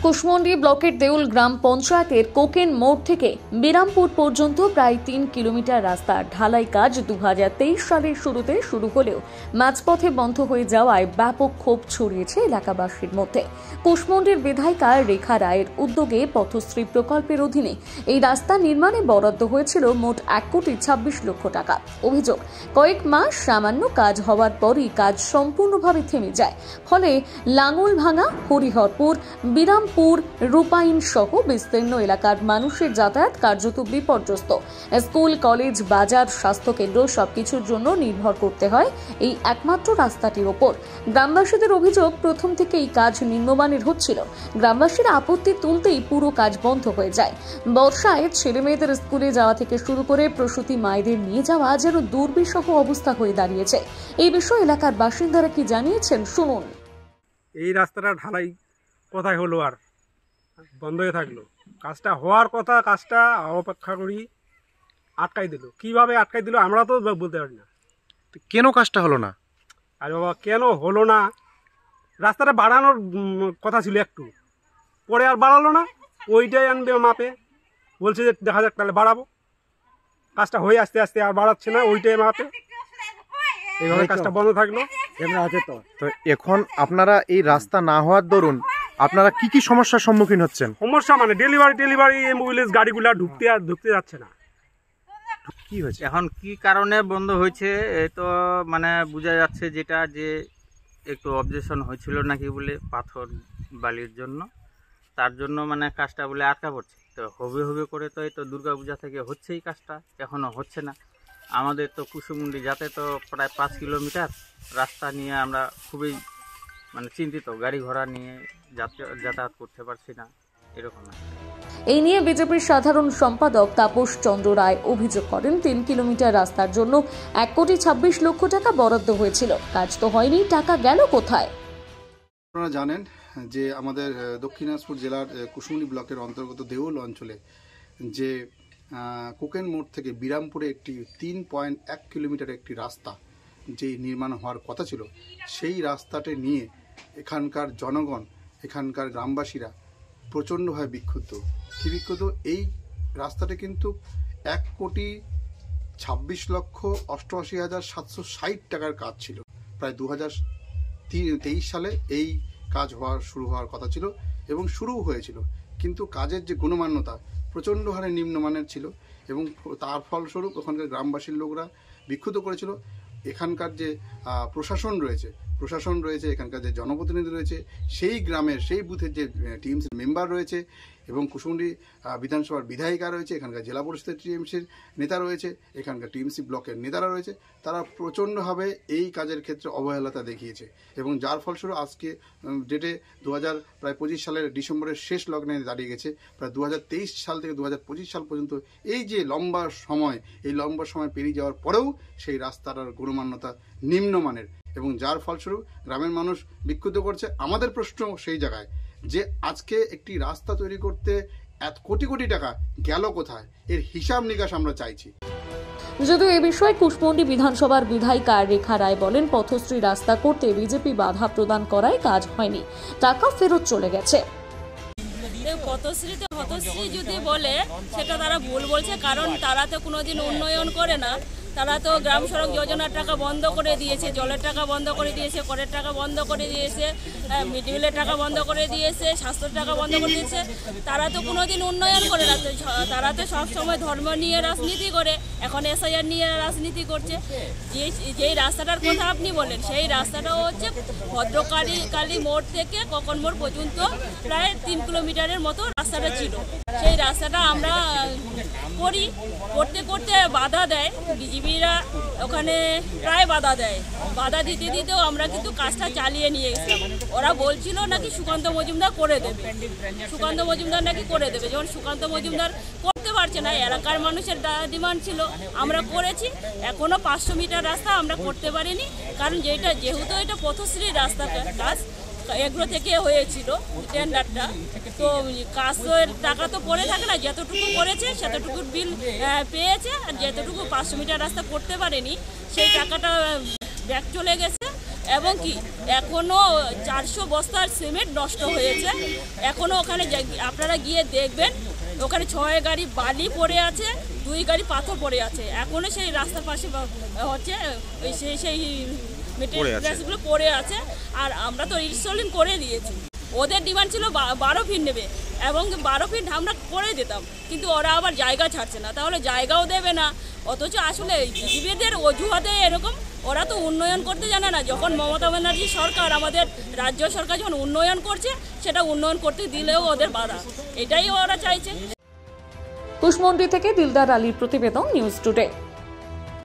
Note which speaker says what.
Speaker 1: কুশমন্ডি ব্লকের দেউল গ্রাম পঞ্চায়েতের কোকেন মোড় থেকে বিরামপুর পর্যন্ত প্রায় ৩ কিলোমিটার রাস্তার ঢালাই কাজ ২০২৩ সালের শুরুতে শুরু হলেও মাঝপথে বন্ধ হয়ে যাওয়ায় ব্যাপক ক্ষোভ ছড়িয়েছে এলাকাবাসীর মধ্যে। কুশমন্ডির বিধায়িকা রেখা রায়ের উদ্যোগে পথশ্রী প্রকল্পের অধীনে এই রাস্তা নির্মাণে বরাদ্দ হয়েছিল মোট ১,২৬ লক্ষ টাকা। অভিযোগ, কয়েক মাস সামান্য কাজ হওয়ার পরই কাজ সম্পূর্ণভাবে থেমে যায়, ফলে লাঙ্গলভাঙা, হরিহরপুর, বিরামপুর, রূপাইন সহ বিস্তীর্ণ এলাকার মানুষের যাতায়াত কার্যত বিপর্যস্ত। স্কুল, কলেজ, বাজার, স্বাস্থ্যকেন্দ্র সবকিছুর জন্য নির্ভর করতে হয় এই একমাত্র রাস্তাটির ওপর। গ্রামবাসীদের অভিযোগ, প্রথম থেকে এই কাজ নিম্নমানের হচ্ছিল। গ্রামবাসীরা আপত্তি তুলতেই পুরো কাজ বন্ধ হয়ে যায়। বর্ষায় ছেলে মেয়েদের স্কুলে যাওয়া থেকে শুরু করে প্রসূতি মায়েদের নিয়ে যাওয়া যেন দুর্বিষহ অবস্থা হয়ে দাঁড়িয়েছে। এই বিষয়ে এলাকার বাসিন্দারা কি জানিয়েছেন, শুনুন।
Speaker 2: এই রাস্তাটা ঢালাই কোথায় হলো, আর বন্ধ হয়ে থাকলো। কাজটা হওয়ার কথা, কাজটা অপেক্ষা করি আটকাই দিল। কিভাবে আটকাই দিল আমরা তো বলতে পারি না।
Speaker 3: কেন কাজটা হলো না?
Speaker 2: আর বাবা, কেন হলো না, রাস্তাটা বাড়ানোর কথা ছিল একটু, পরে আর বাড়ালো না। ওইটাই আনবে মাপে, বলছে যে দেখা যাক তাহলে বাড়াবো। কাজটা হয়ে আস্তে আস্তে আর বাড়াচ্ছে না, ওইটাই মাপে। এইভাবে কাজটা বন্ধ থাকলো।
Speaker 3: তো এখন আপনারা এই রাস্তা না হওয়ার দরুন আপনারা কি কি সমস্যার সম্মুখীন হচ্ছেন?
Speaker 2: সমস্যা মানে ডেলিভারি অ্যাম্বুলেন্স গাড়িগুলা ঢুকতে যাচ্ছে না।
Speaker 3: কি হয়েছে
Speaker 4: এখন, কি কারণে বন্ধ হয়েছে তো মানে বোঝা যাচ্ছে, যেটা যে একটু অবজেকশন হয়েছিল নাকি বলে পাথর বালির জন্য, তার জন্য মানে কাজটা বলে আটকা পড়ছে। তো হবে করে তো এই তো দুর্গাপূজা থেকে হচ্ছেই কাজটা, এখনো হচ্ছে না। আমাদের তো কুশমন্ডি যাতে তো প্রায় ৫ কিলোমিটার রাস্তা নিয়ে আমরা খুবই মানে চিন্তিত, গাড়ি ঘোড়া নিয়ে যাতায়াত করতে পারছি না, এরকম।
Speaker 1: এই নিয়ে বিজেপির সাধারণ সম্পাদক তাপস চন্দ্র রায় অভিযোগ করেন, ৩ কিলোমিটার রাস্তার জন্য ১,২৬ লক্ষ টাকা বরাদ্দ হয়েছিল, কাজ তো হয়নি, টাকা গেল কোথায়?
Speaker 5: আপনারা জানেন যে আমাদের দক্ষিণ দিনাজপুর জেলার কুশমন্ডি ব্লকের অন্তর্গত দেউল অঞ্চলে যে কোকেন মোড় থেকে বিরামপুরে একটি ৩.১ কিলোমিটার একটি রাস্তা যে নির্মাণ হওয়ার কথা ছিল, সেই রাস্তাটি নিয়ে এখানকার জনগণ, এখানকার গ্রামবাসীরা প্রচণ্ডভাবে বিক্ষুব্ধ। কি বিক্ষুব্ধ? এই রাস্তাটি কিন্তু ১,২৬,৮৮,৭৬০ টাকার কাজ ছিল। প্রায় ২০২৩ সালে এই কাজ শুরু হওয়ার কথা ছিল এবং শুরু হয়েছিল, কিন্তু কাজের যে গুণমান্যতা প্রচণ্ড হারে নিম্নমানের ছিল এবং তার ফলস্বরূপ ওখানকার গ্রামবাসীর লোকরা বিক্ষুব্ধ করেছিল। এখানকার যে প্রশাসন রয়েছে, এখানকার যে জনপ্রতিনিধি রয়েছে, সেই গ্রামের সেই বুথের যে টিএমসির মেম্বার রয়েছে এবং কুশমন্ডি বিধানসভার বিধায়িকা রয়েছে, এখানকার জেলা পরিষদের টিএমসির নেতা রয়েছে, এখানকার টিএমসি ব্লকের নেতারা রয়েছে, তারা প্রচণ্ডভাবে এই কাজের ক্ষেত্রে অবহেলাতা দেখিয়েছে এবং যার ফলস্বরূপ আজকে ডেটে ২০২৫ সালের ডিসেম্বরের শেষ লগ্নে দাঁড়িয়ে গেছে। প্রায় ২০২৩ সাল থেকে ২০২৫ সাল পর্যন্ত এই যে লম্বা সময় পেরিয়ে যাওয়ার পরেও সেই রাস্তাটার গুণমান্যতা নিম্নমানের এবং যার ফলস্বরূপ গ্রামের মানুষ বিক্ষুব্ধ করছে। আমাদের প্রশ্ন সেই জায়গায় যে আজকে একটি রাস্তা তৈরি করতে কোটি কোটি টাকা গেল কোথায়, এর হিসাব নিকাশ আমরা চাইছি।
Speaker 1: যদিও এ বিষয়ে কুশমন্ডি বিধানসভার বিধায়িকা রেখা রায় বলেন, পথশ্রী রাস্তা করতে বিজেপি বাধা প্রদান করায় কাজ হয়নি, টাকা ফেরত চলে গেছে।
Speaker 6: পথশ্রী যদি বলে সেটা তারা ভুল বলছে, কারণ তারা তো কোনোদিন উন্নয়ন করে না। তারা তো গ্রাম সড়ক যোজনার টাকা বন্ধ করে দিয়েছে, জলের টাকা বন্ধ করে দিয়েছে, করের টাকা বন্ধ করে দিয়েছে, মিড ডে মিলের টাকা বন্ধ করে দিয়েছে, স্বাস্থ্যের টাকা বন্ধ করে দিয়েছে। তারা তো কোনোদিন উন্নয়ন করে না। তারা তো সবসময় ধর্ম নিয়ে রাজনীতি করে, এখন এসআইআর নিয়ে রাজনীতি করছে। যেই রাস্তাটার কথা আপনি বলেন, সেই রাস্তাটা হচ্ছে ভদ্রকালী মোড় থেকে কোকেন মোড় পর্যন্ত প্রায় ৩ কিলোমিটারের মতো রাস্তাটা ছিল। সেই রাস্তাটা আমরা করতে বাধা দেয় বিজেপিরা, ওখানে প্রায় বাধা দিতেও আমরা কিন্তু কাজটা চালিয়ে নিয়ে গেছিলাম। ওরা বলছিল নাকি সুকান্ত মজুমদার করে দেবে, যখন সুকান্ত মজুমদার করতে পারছে না, এলাকার মানুষের ডিমান্ড ছিল, আমরা করেছি। এখনো ৫০০ মিটার রাস্তা আমরা করতে পারিনি, কারণ যেহেতু এটা পথশ্রীর রাস্তা কাজ এগুলো থেকে হয়েছিল টেন্ডারটা, তো কাজের টাকা তো পড়ে থাকে না, যতটুকু করেছে সেতটুকু বিল পেয়েছে, আর যতটুকু ৫০০ মিটার রাস্তা করতে পারেনি সেই টাকাটা ব্যাক চলে গেছে। এবং কি এখনও 400 বস্তার সিমেন্ট নষ্ট হয়েছে। এখনও ওখানে আপনারা গিয়ে দেখবেন, ওখানে 6 গাড়ি বালি পড়ে আছে, 2 গাড়ি পাথর পড়ে আছে। এখনও সেই রাস্তার পাশে হচ্ছে সেই মেটেরিয়ালসগুলো পড়ে আছে। আর আমরা তো রিসোলিং করে দিয়েছি। ওদের ডিমান্ড ছিল 12 ফিট নেবে এবং 12 ফিট আমরা করে দিতাম, কিন্তু ওরা আবার জায়গা ছাড়ছে না, তাহলে জায়গাও দেবে না। অথচ আসলে বিজেপিদের অজুহাতে এরকম, ওরা তো উন্নয়ন করতে জানে না। যখন মমতা ব্যানার্জি সরকার, আমাদের রাজ্য সরকার যখন উন্নয়ন করছে, সেটা উন্নয়ন করতে দিলেও ওদের বাধা, এটাই ওরা চাইছে।
Speaker 1: কুশমন্ডি থেকে দিলদার আলীর প্রতিবেদন, নিউজ টুডে।